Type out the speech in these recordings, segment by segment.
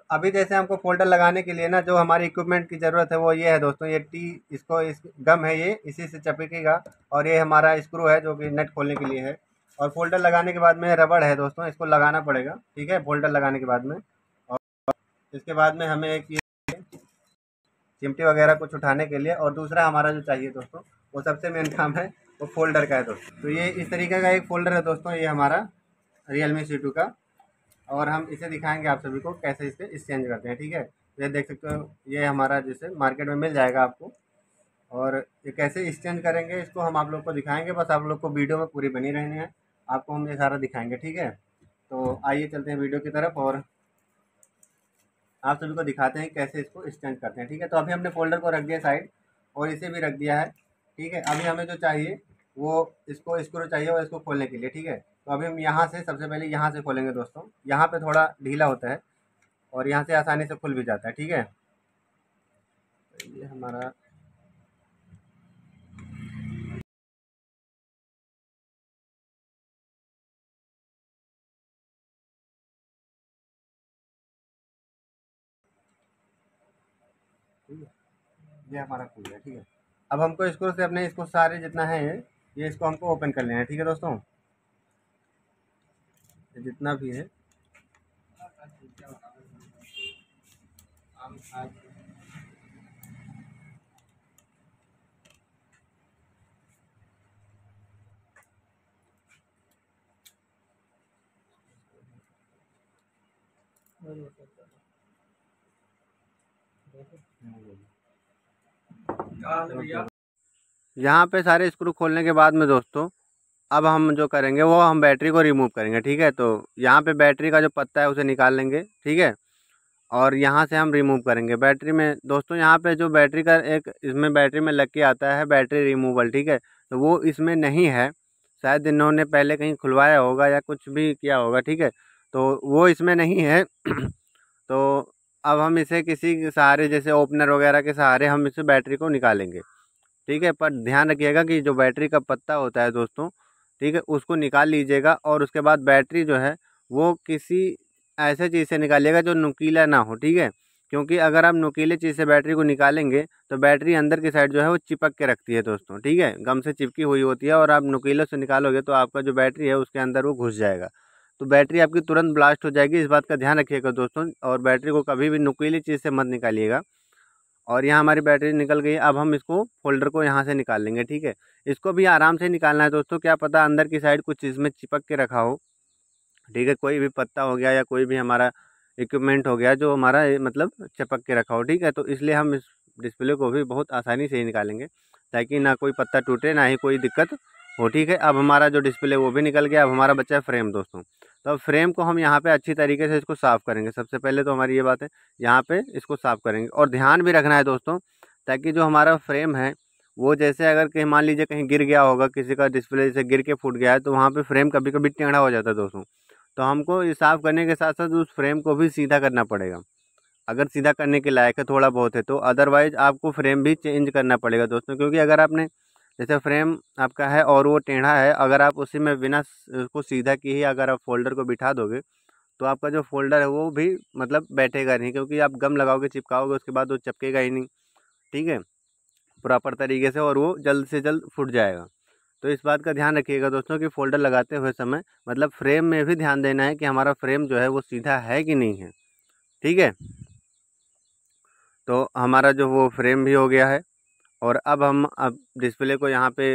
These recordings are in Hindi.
अभी जैसे हमको फ़ोल्डर लगाने के लिए ना जो हमारी इक्विपमेंट की ज़रूरत है वो ये है दोस्तों, ये इसको इस गम है, ये इसी से चिपकेगा। और ये हमारा स्क्रू है जो कि नट खोलने के लिए है। और फ़ोल्डर लगाने के बाद में रबड़ है दोस्तों, इसको लगाना पड़ेगा, ठीक है, फ़ोल्डर लगाने के बाद में। और इसके बाद में हमें एक ये चिमटी वगैरह कुछ उठाने के लिए, और दूसरा हमारा जो चाहिए दोस्तों, वो सबसे मेन काम है, वो फ़ोल्डर का है दोस्तों। तो ये इस तरीके का एक फ़ोल्डर है दोस्तों, ये हमारा रियलमी C2 का। और हम इसे दिखाएंगे आप सभी को कैसे इसे एक्सचेंज करते हैं, ठीक है। ये देख सकते हो, ये हमारा जैसे मार्केट में मिल जाएगा आपको। और ये कैसे एक्सचेंज करेंगे इसको हम आप लोग को दिखाएंगे, बस आप लोग को वीडियो में पूरी बनी रहनी है। आपको हम ये सारा दिखाएंगे, ठीक है। तो आइए चलते हैं वीडियो की तरफ और आप सभी को दिखाते हैं कैसे इसको एक्सचेंज करते हैं, ठीक है। तो अभी हमने फ़ोल्डर को रख दिया साइड, और इसे भी रख दिया है, ठीक है। अभी हमें जो चाहिए वो इसको स्क्रू चाहिए और इसको खोलने के लिए, ठीक है। तो अभी हम यहाँ से सबसे पहले यहाँ से खोलेंगे दोस्तों। यहाँ पे थोड़ा ढीला होता है और यहाँ से आसानी से खुल भी जाता है, ठीक है। तो ये हमारा ठीक है, ये हमारा खुल गया, ठीक है। अब हमको स्क्रू से अपने इसको सारे जितना है ये इसको हमको ओपन कर लेना है, ठीक है दोस्तों। ये जितना भी है यहाँ पे सारे स्क्रू खोलने के बाद में दोस्तों, अब हम जो करेंगे वो हम बैटरी को रिमूव करेंगे, ठीक है। तो यहाँ पे बैटरी का जो पत्ता है उसे निकाल लेंगे, ठीक है। और यहाँ से हम रिमूव करेंगे बैटरी में दोस्तों। यहाँ पे जो बैटरी का एक इसमें बैटरी में लग के आता है बैटरी रिमूवल, ठीक है। तो वो इसमें नहीं है, शायद इन्होंने पहले कहीं खुलवाया होगा या कुछ भी किया होगा, ठीक है। तो वो इसमें नहीं है। तो अब हम इसे किसी के सहारे जैसे ओपनर वगैरह के सहारे हम इसे बैटरी को निकालेंगे, ठीक है। पर ध्यान रखिएगा कि जो बैटरी का पत्ता होता है दोस्तों, ठीक है, उसको निकाल लीजिएगा। और उसके बाद बैटरी जो है वो किसी ऐसे चीज़ से निकालिएगा जो नुकीला ना हो, ठीक है। क्योंकि अगर आप नुकीले चीज़ से बैटरी को निकालेंगे तो बैटरी अंदर की साइड जो है वो चिपक के रखती है दोस्तों, ठीक है, गम से चिपकी हुई होती है। और आप नुकीले से निकालोगे तो आपका जो बैटरी है उसके अंदर वो घुस जाएगा, तो बैटरी आपकी तुरंत ब्लास्ट हो जाएगी। इस बात का ध्यान रखिएगा दोस्तों। और बैटरी को कभी भी नुकीली चीज़ से मत निकालिएगा। और यहाँ हमारी बैटरी निकल गई। अब हम इसको फ़ोल्डर को यहाँ से निकाल लेंगे, ठीक है। इसको भी आराम से निकालना है दोस्तों, क्या पता अंदर की साइड कुछ इसमें चिपक के रखा हो, ठीक है। कोई भी पत्ता हो गया या कोई भी हमारा इक्विपमेंट हो गया जो हमारा मतलब चिपक के रखा हो, ठीक है। तो इसलिए हम इस डिस्प्ले को भी बहुत आसानी से ही निकालेंगे, ताकि ना कोई पत्ता टूटे ना ही कोई दिक्कत हो, ठीक है। अब हमारा जो डिस्प्ले वो भी निकल गया। अब हमारा बचा है फ्रेम दोस्तों। तो अब फ्रेम को हम यहाँ पे अच्छी तरीके से इसको साफ़ करेंगे। सबसे पहले तो हमारी ये बात है, यहाँ पे इसको साफ़ करेंगे। और ध्यान भी रखना है दोस्तों, ताकि जो हमारा फ्रेम है वो जैसे अगर कहीं मान लीजिए कहीं गिर गया होगा, किसी का डिस्प्ले जैसे गिर के फूट गया है, तो वहाँ पे फ्रेम कभी कभी टेढ़ा हो जाता है दोस्तों। तो हमको ये साफ़ करने के साथ साथ उस फ्रेम को भी सीधा करना पड़ेगा, अगर सीधा करने के लायक है थोड़ा बहुत है तो। अदरवाइज़ आपको फ्रेम भी चेंज करना पड़ेगा दोस्तों। क्योंकि अगर आपने जैसे फ्रेम आपका है और वो टेढ़ा है, अगर आप उसी में बिना उसको सीधा किए ही अगर आप फ़ोल्डर को बिठा दोगे, तो आपका जो फ़ोल्डर है वो भी मतलब बैठेगा नहीं। क्योंकि आप गम लगाओगे, चिपकाओगे, उसके बाद वो चिपकेगा ही नहीं, ठीक है, प्रॉपर तरीके से, और वो जल्द से जल्द फूट जाएगा। तो इस बात का ध्यान रखिएगा दोस्तों कि फ़ोल्डर लगाते हुए समय मतलब फ्रेम में भी ध्यान देना है कि हमारा फ्रेम जो है वो सीधा है कि नहीं है, ठीक है। तो हमारा जो वो फ्रेम भी हो गया है। और अब डिस्प्ले को यहाँ पे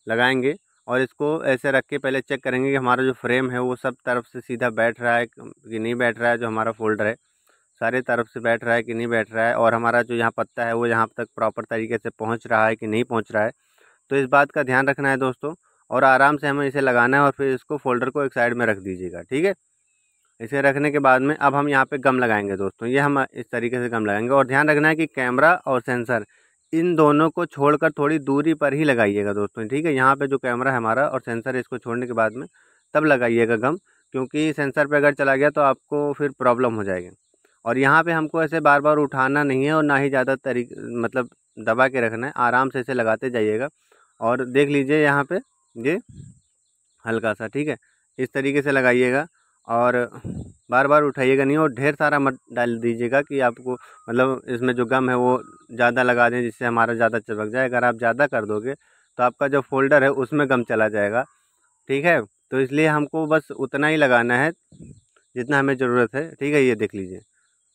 लगाएंगे और इसको ऐसे रख के पहले चेक करेंगे कि हमारा जो फ्रेम है वो सब तरफ से सीधा बैठ रहा है कि नहीं बैठ रहा है। जो हमारा फ़ोल्डर है सारे तरफ से बैठ रहा है कि नहीं बैठ रहा है, और हमारा जो यहाँ पत्ता है वो यहाँ तक प्रॉपर तरीके से पहुँच रहा है कि नहीं पहुँच रहा है। तो इस बात का ध्यान रखना है दोस्तों। और आराम से हमें इसे लगाना है और फिर इसको फ़ोल्डर को एक साइड में रख दीजिएगा, ठीक है। इसे रखने के बाद में अब हम यहाँ पे गम लगाएंगे दोस्तों। ये हम इस तरीके से गम लगाएंगे। और ध्यान रखना है कि कैमरा और सेंसर इन दोनों को छोड़कर थोड़ी दूरी पर ही लगाइएगा दोस्तों, ठीक है। यहाँ पे जो कैमरा है हमारा और सेंसर है, इसको छोड़ने के बाद में तब लगाइएगा गम, क्योंकि सेंसर पे अगर चला गया तो आपको फिर प्रॉब्लम हो जाएगी। और यहाँ पे हमको ऐसे बार बार उठाना नहीं है और ना ही ज़्यादा मतलब दबा के रखना है, आराम से इसे लगाते जाइएगा। और देख लीजिए यहाँ पे ये हल्का सा, ठीक है, इस तरीके से लगाइएगा। और बार बार उठाइएगा नहीं और ढेर सारा मत डाल दीजिएगा कि आपको मतलब इसमें जो गम है वो ज़्यादा लगा दें जिससे हमारा ज़्यादा चिपक जाए। अगर आप ज़्यादा कर दोगे तो आपका जो फ़ोल्डर है उसमें गम चला जाएगा, ठीक है। तो इसलिए हमको बस उतना ही लगाना है जितना हमें ज़रूरत है, ठीक है। ये देख लीजिए,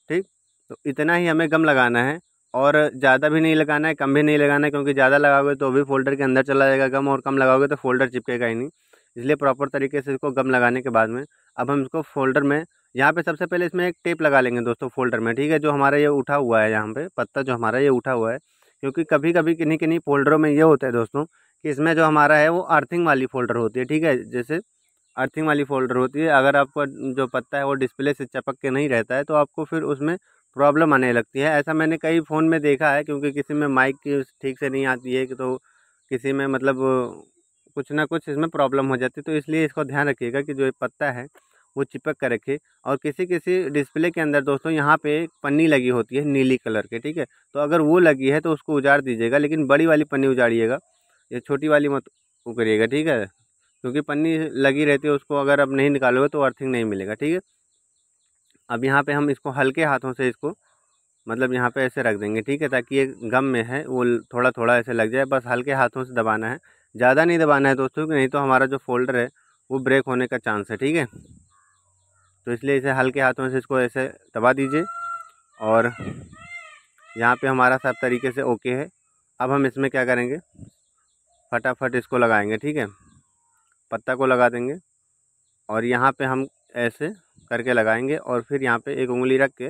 ठीक। तो इतना ही हमें गम लगाना है और ज़्यादा भी नहीं लगाना है, कम भी नहीं लगाना है, क्योंकि ज़्यादा लगाओगे तो भी फ़ोल्डर के अंदर चला जाएगा गम और कम लगाओगे तो फ़ोल्डर चिपकेगा ही नहीं। इसलिए प्रॉपर तरीके से इसको गम लगाने के बाद में अब हम इसको फ़ोल्डर में यहाँ पे सबसे पहले इसमें एक टेप लगा लेंगे दोस्तों फ़ोल्डर में, ठीक है। जो हमारा ये उठा हुआ है यहाँ पे पत्ता जो हमारा ये उठा हुआ है, क्योंकि कभी कभी किन्हीं किन्हीं फ़ोल्डरों में ये होता है दोस्तों कि इसमें जो हमारा है वो अर्थिंग वाली फ़ोल्डर होती है, ठीक है। जैसे अर्थिंग वाली फ़ोल्डर होती है, अगर आपका जो पत्ता है वो डिस्प्ले से चिपक के नहीं रहता है तो आपको फिर उसमें प्रॉब्लम आने लगती है। ऐसा मैंने कई फ़ोन में देखा है, क्योंकि किसी में माइक की ठीक से नहीं आती है कि तो किसी में मतलब कुछ ना कुछ इसमें प्रॉब्लम हो जाती है। तो इसलिए इसको ध्यान रखिएगा कि जो ये पत्ता है वो चिपक कर रखे। और किसी किसी डिस्प्ले के अंदर दोस्तों यहाँ पे एक पन्नी लगी होती है नीली कलर की, ठीक है। तो अगर वो लगी है तो उसको उजाड़ दीजिएगा, लेकिन बड़ी वाली पन्नी उजाड़िएगा, ये छोटी वाली मत उकरिएगा, ठीक है। क्योंकि पन्नी लगी रहती है, उसको अगर आप नहीं निकालोगे तो अर्थिंग नहीं मिलेगा, ठीक है। अब यहाँ पे हम इसको हल्के हाथों से इसको मतलब यहाँ पे ऐसे रख देंगे, ठीक है, ताकि ये गम में है वो थोड़ा थोड़ा ऐसे लग जाए। बस हल्के हाथों से दबाना है, ज़्यादा नहीं दबाना है दोस्तों, कि नहीं तो हमारा जो फ़ोल्डर है वो ब्रेक होने का चांस है, ठीक है। तो इसलिए इसे हल्के हाथों से इसको ऐसे दबा दीजिए और यहाँ पे हमारा सब तरीके से ओके है। अब हम इसमें क्या करेंगे, फटाफट इसको लगाएंगे, ठीक है। पत्ता को लगा देंगे और यहाँ पे हम ऐसे करके लगाएंगे और फिर यहाँ पे एक उंगली रख के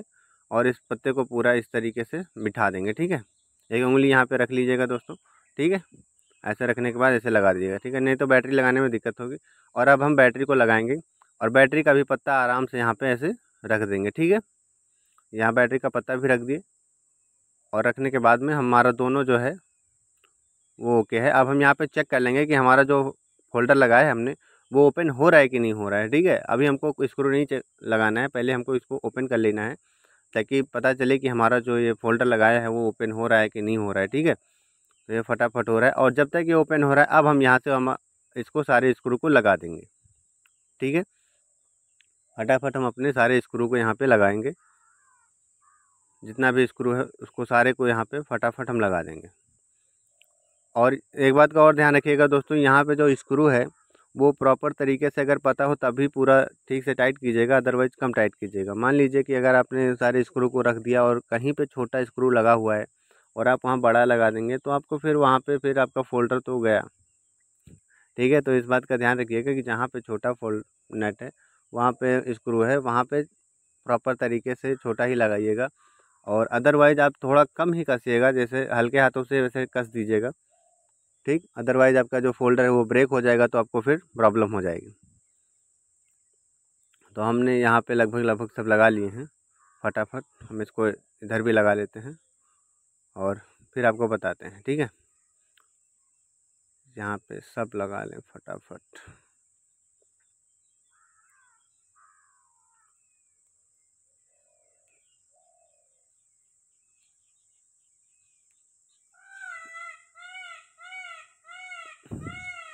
और इस पत्ते को पूरा इस तरीके से बिठा देंगे, ठीक है। एक उंगली यहाँ पे रख लीजिएगा दोस्तों, ठीक है। ऐसे रखने के बाद ऐसे लगा दीजिएगा, ठीक है, नहीं तो बैटरी लगाने में दिक्कत होगी। और अब हम बैटरी को लगाएंगे और बैटरी का भी पत्ता आराम से यहाँ पे ऐसे रख देंगे, ठीक है। यहाँ बैटरी का पत्ता भी रख दिए और रखने के बाद में हमारा दोनों जो है वो ओके है। अब हम यहाँ पे चेक कर लेंगे कि हमारा जो फोल्डर लगाया है हमने वो ओपन हो रहा है कि नहीं हो रहा है, ठीक है। अभी हमको स्क्रू नहीं लगाना है, पहले हमको इसको ओपन कर लेना है ताकि पता चले कि हमारा जो ये फोल्डर लगाया है वो ओपन हो रहा है कि नहीं हो रहा है, ठीक है। तो ये फटाफट हो रहा है और जब तक ये ओपन हो रहा है अब हम यहाँ से हम इसको सारे स्क्रू को लगा देंगे, ठीक है। फटाफट हम अपने सारे स्क्रू को यहाँ पे लगाएंगे, जितना भी स्क्रू है उसको सारे को यहाँ पे फटाफट हम लगा देंगे। और एक बात का और ध्यान रखिएगा दोस्तों, यहाँ पे जो स्क्रू है वो प्रॉपर तरीके से अगर पता हो तभी पूरा ठीक से टाइट कीजिएगा, अदरवाइज़ कम टाइट कीजिएगा। मान लीजिए कि अगर आपने सारे स्क्रू को रख दिया और कहीं पे छोटा स्क्रू लगा हुआ है और आप वहाँ बड़ा लगा देंगे तो आपको फिर वहाँ पे फिर आपका फ़ोल्डर तो गया, ठीक है। तो इस बात का ध्यान रखिएगा कि जहाँ पे छोटा फोल्ड नट है वहाँ पे स्क्रू है वहाँ पे प्रॉपर तरीके से छोटा ही लगाइएगा और अदरवाइज़ आप थोड़ा कम ही कसिएगा, जैसे हल्के हाथों से वैसे कस दीजिएगा, ठीक। अदरवाइज़ आपका जो फ़ोल्डर है वो ब्रेक हो जाएगा तो आपको फिर प्रॉब्लम हो जाएगी। तो हमने यहाँ पे लगभग लगभग सब लगा लिए हैं। फटाफट हम इसको इधर भी लगा लेते हैं और फिर आपको बताते हैं, ठीक है। यहाँ पे सब लगा लें फटाफट।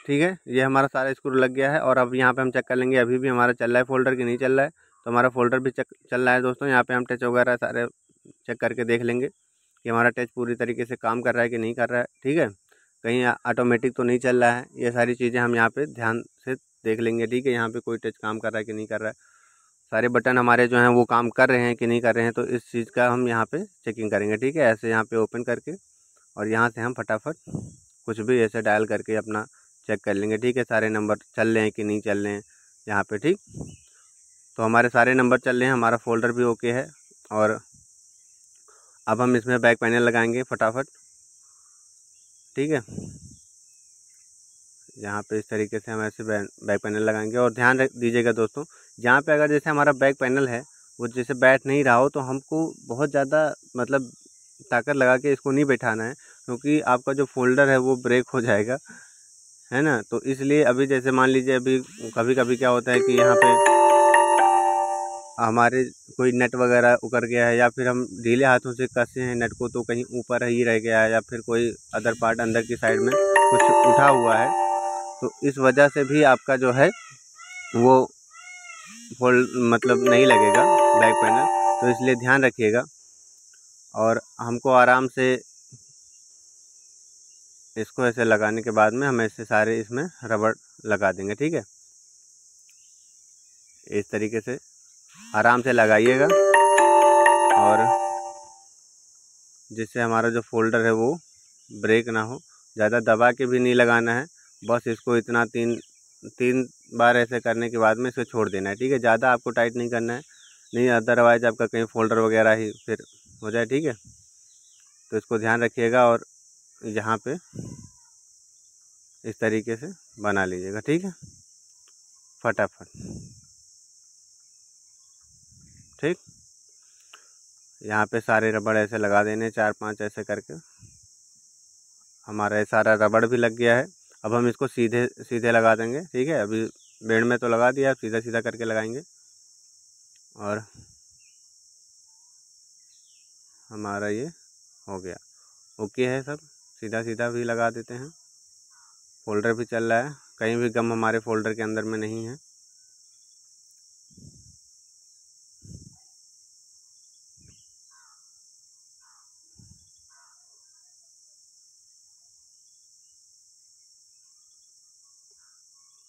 ठीक है, ये हमारा सारा स्क्रू लग गया है और अब यहाँ पे हम चेक कर लेंगे अभी भी हमारा चल रहा है फ़ोल्डर कि नहीं चल रहा है। तो हमारा फ़ोल्डर भी चल रहा है दोस्तों। यहाँ पे हम टच वगैरह सारे चेक करके देख लेंगे कि हमारा टच पूरी तरीके से काम कर रहा है कि नहीं कर रहा है, ठीक है। कहीं ऑटोमेटिक तो नहीं चल रहा है, ये सारी चीज़ें हम यहाँ पे ध्यान से देख लेंगे, ठीक है। यहाँ पे कोई टच काम कर रहा है कि नहीं कर रहा है, सारे बटन हमारे जो हैं वो काम कर रहे हैं कि नहीं कर रहे हैं, तो इस चीज़ का हम यहाँ पे चेकिंग करेंगे, ठीक है। ऐसे यहाँ पे ओपन करके और यहाँ से हम फटाफट कुछ भी ऐसे डायल करके अपना चेक कर लेंगे, ठीक है। सारे नंबर चल रहे हैं कि नहीं चल रहे हैं यहाँ पे, ठीक। तो हमारे सारे नंबर चल रहे हैं, हमारा फ़ोल्डर भी ओके है। और अब हम इसमें बैक पैनल लगाएंगे फटाफट, ठीक है। यहाँ पे इस तरीके से हम ऐसे बैक पैनल लगाएंगे और ध्यान रख दीजिएगा दोस्तों, यहाँ पे अगर जैसे हमारा बैक पैनल है वो जैसे बैठ नहीं रहा हो तो हमको बहुत ज़्यादा मतलब ताकत लगा के इसको नहीं बैठाना है, क्योंकि आपका जो फ़ोल्डर है वो ब्रेक हो जाएगा, है ना। तो इसलिए अभी जैसे मान लीजिए अभी कभी कभी क्या होता है कि यहाँ पे हमारे कोई नट वगैरह उकर गया है या फिर हम ढीले हाथों से कसे हैं नट को तो कहीं ऊपर ही रह गया है या फिर कोई अदर पार्ट अंदर की साइड में कुछ उठा हुआ है, तो इस वजह से भी आपका जो है वो फोल्ड मतलब नहीं लगेगा बैक पैनल, तो इसलिए ध्यान रखिएगा। और हमको आराम से इसको ऐसे लगाने के बाद में हम ऐसे सारे इसमें रबड़ लगा देंगे, ठीक है। इस तरीके से आराम से लगाइएगा, और जिससे हमारा जो फोल्डर है वो ब्रेक ना हो। ज़्यादा दबा के भी नहीं लगाना है, बस इसको इतना तीन बार ऐसे करने के बाद में इसको छोड़ देना है, ठीक है। ज़्यादा आपको टाइट नहीं करना है, नहीं अदरवाइज आपका कहीं फोल्डर वगैरह ही फिर हो जाए, ठीक है। तो इसको ध्यान रखिएगा और यहाँ पे इस तरीके से बना लीजिएगा, ठीक है, फटाफट, ठीक। यहाँ पे सारे रबड़ ऐसे लगा देने, 4-5 ऐसे करके हमारा ये सारा रबड़ भी लग गया है। अब हम इसको सीधे सीधे लगा देंगे, ठीक है। अभी बेड में तो लगा दिया, सीधा सीधा करके लगाएंगे, और हमारा ये हो गया, ओके है सब। सीधा सीधा भी लगा देते हैं, फोल्डर भी चल रहा है, कहीं भी गम हमारे फोल्डर के अंदर में नहीं है।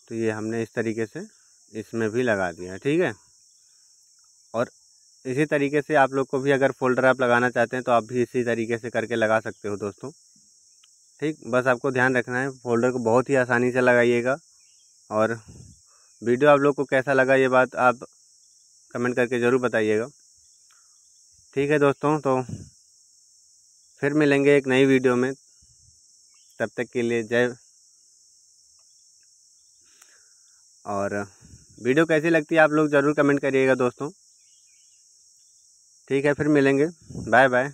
तो ये हमने इस तरीके से इसमें भी लगा दिया है, ठीक है। और इसी तरीके से आप लोग को भी अगर फोल्डर आप लगाना चाहते हैं तो आप भी इसी तरीके से करके लगा सकते हो दोस्तों, ठीक। बस आपको ध्यान रखना है, फोल्डर को बहुत ही आसानी से लगाइएगा। और वीडियो आप लोग को कैसा लगा ये बात आप कमेंट करके ज़रूर बताइएगा, ठीक है दोस्तों। तो फिर मिलेंगे एक नई वीडियो में, तब तक के लिए जय। और वीडियो कैसी लगती है आप लोग ज़रूर कमेंट करिएगा दोस्तों, ठीक है। फिर मिलेंगे, बाय बाय,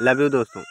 लव यू दोस्तों।